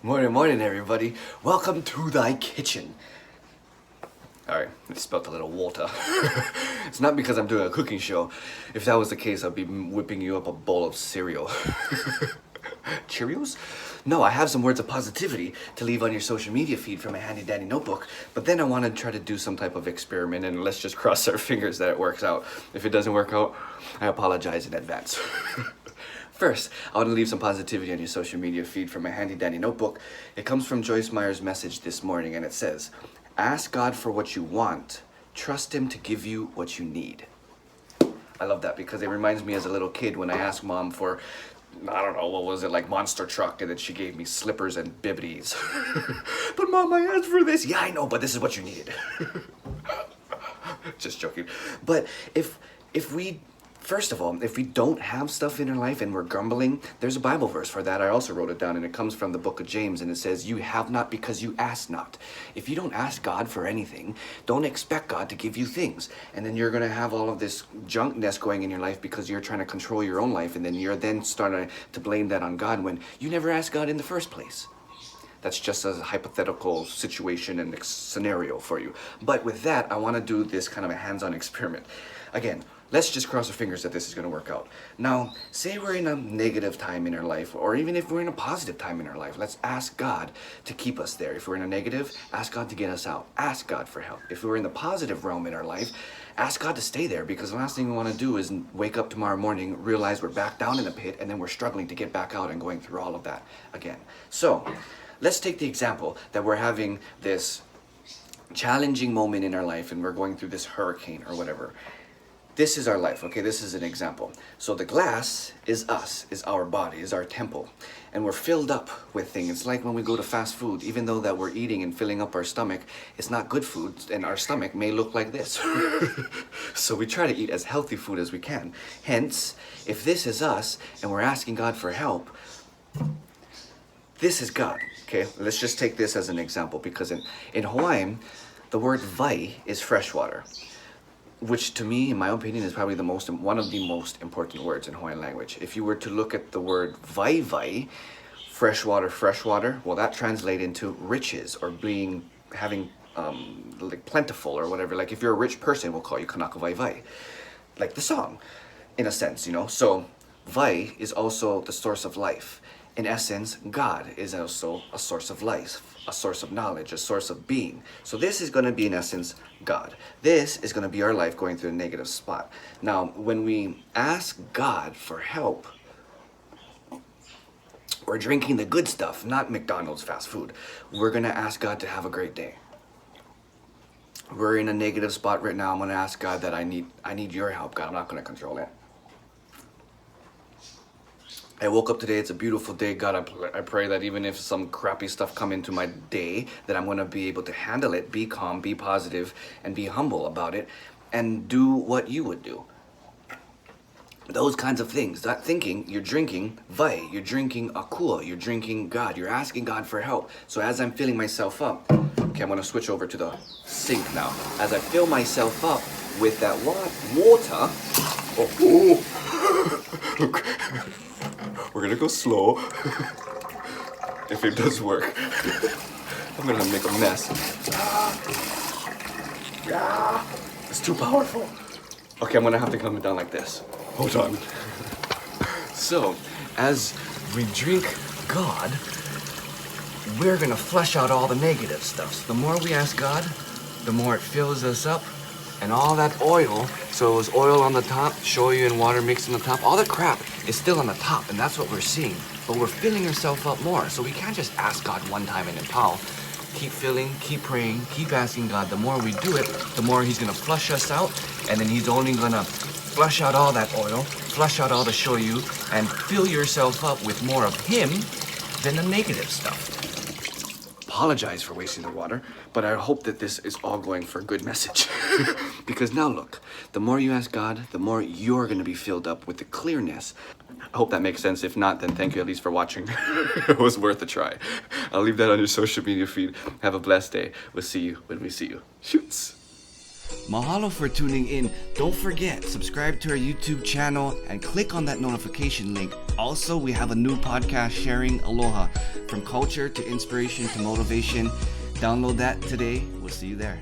Morning, everybody. Welcome to thy kitchen. Alright, I spelled a little water. It's not because I'm doing a cooking show. If that was the case, I'd be whipping you up a bowl of cereal. Cheerios? No, I have some words of positivity to leave on your social media feed from a handy dandy notebook, but then I want to try to do some type of experiment, and let's just cross our fingers that it works out. If it doesn't work out, I apologize in advance. First, I want to leave some positivity on your social media feed from my handy dandy notebook. It comes from Joyce Meyer's message this morning, and it says, "Ask God for what you want. Trust Him to give you what you need." I love that because it reminds me as a little kid when I asked Mom for, I don't know, what was it, like monster truck, and then she gave me slippers and bibbities. But Mom, I asked for this. Yeah, I know, but this is what you needed. Just joking. But if we, first of all, if we don't have stuff in our life and we're grumbling, there's a Bible verse for that. I also wrote it down, and it comes from the book of James, and it says, "You have not because you ask not." If you don't ask God for anything, don't expect God to give you things. And then you're going to have all of this junkness going in your life because you're trying to control your own life, and then you're then starting to blame that on God when you never asked God in the first place. That's just a hypothetical situation and scenario for you. But with that, I want to do this kind of a hands-on experiment. Again, let's just cross our fingers that this is going to work out. Now, say we're in a negative time in our life, or even if we're in a positive time in our life, let's ask God to keep us there. If we're in a negative, ask God to get us out. Ask God for help. If we're in the positive realm in our life, ask God to stay there, because the last thing we want to do is wake up tomorrow morning, realize we're back down in the pit, and then we're struggling to get back out and going through all of that again. So, let's take the example that we're having this challenging moment in our life and we're going through this hurricane or whatever. This is our life, okay? This is an example. So the glass is us, is our body, is our temple. And we're filled up with things. It's like when we go to fast food, even though that we're eating and filling up our stomach, it's not good food, and our stomach may look like this. So we try to eat as healthy food as we can. Hence, if this is us and we're asking God for help, this is God, okay? Let's just take this as an example, because in Hawaiian, the word vai is freshwater, which to me, in my opinion, is probably one of the most important words in Hawaiian language. If you were to look at the word vai, freshwater, well, that translates into riches or having like plentiful or whatever. Like if you're a rich person, we'll call you kanaka vai, like the song, in a sense, you know? So vai is also the source of life. In essence, God is also a source of life, a source of knowledge, a source of being. So this is going to be, in essence, God. This is going to be our life going through a negative spot. Now, when we ask God for help, we're drinking the good stuff, not McDonald's fast food. We're going to ask God to have a great day. We're in a negative spot right now. I'm going to ask God that I need your help, God. I'm not going to control it. I woke up today, it's a beautiful day. God, I pray that even if some crappy stuff come into my day, that I'm going to be able to handle it, be calm, be positive, and be humble about it, and do what you would do. Those kinds of things. That thinking, you're drinking vai, you're drinking akua, you're drinking God, you're asking God for help. So as I'm filling myself up, okay, I'm going to switch over to the sink now. As I fill myself up with that water, look. We're gonna go slow. If it does work, I'm gonna make a mess. It's too powerful. Okay, I'm gonna have to calm it down like this. Hold on. So, as we drink God, we're gonna flush out all the negative stuff. So the more we ask God, the more it fills us up. And all that oil, so it was oil on the top, shoyu and water mixed on the top, all the crap is still on the top, and that's what we're seeing. But we're filling ourselves up more, so we can't just ask God one time and then pow. Keep filling, keep praying, keep asking God. The more we do it, the more He's gonna flush us out, and then He's only gonna flush out all that oil, flush out all the shoyu, and fill yourself up with more of Him than the negative stuff. Apologize for wasting the water, but I hope that this is all going for a good message. Because now look, the more you ask God, the more you're going to be filled up with the clearness. I hope that makes sense. If not, then thank you at least for watching. It was worth a try. I'll leave that on your social media feed. Have a blessed day. We'll see you when we see you. Shoots. Mahalo for tuning in. Don't forget, subscribe to our YouTube channel and click on that notification link. Also, we have a new podcast sharing Aloha, from culture to inspiration to motivation. Download that today. We'll see you there.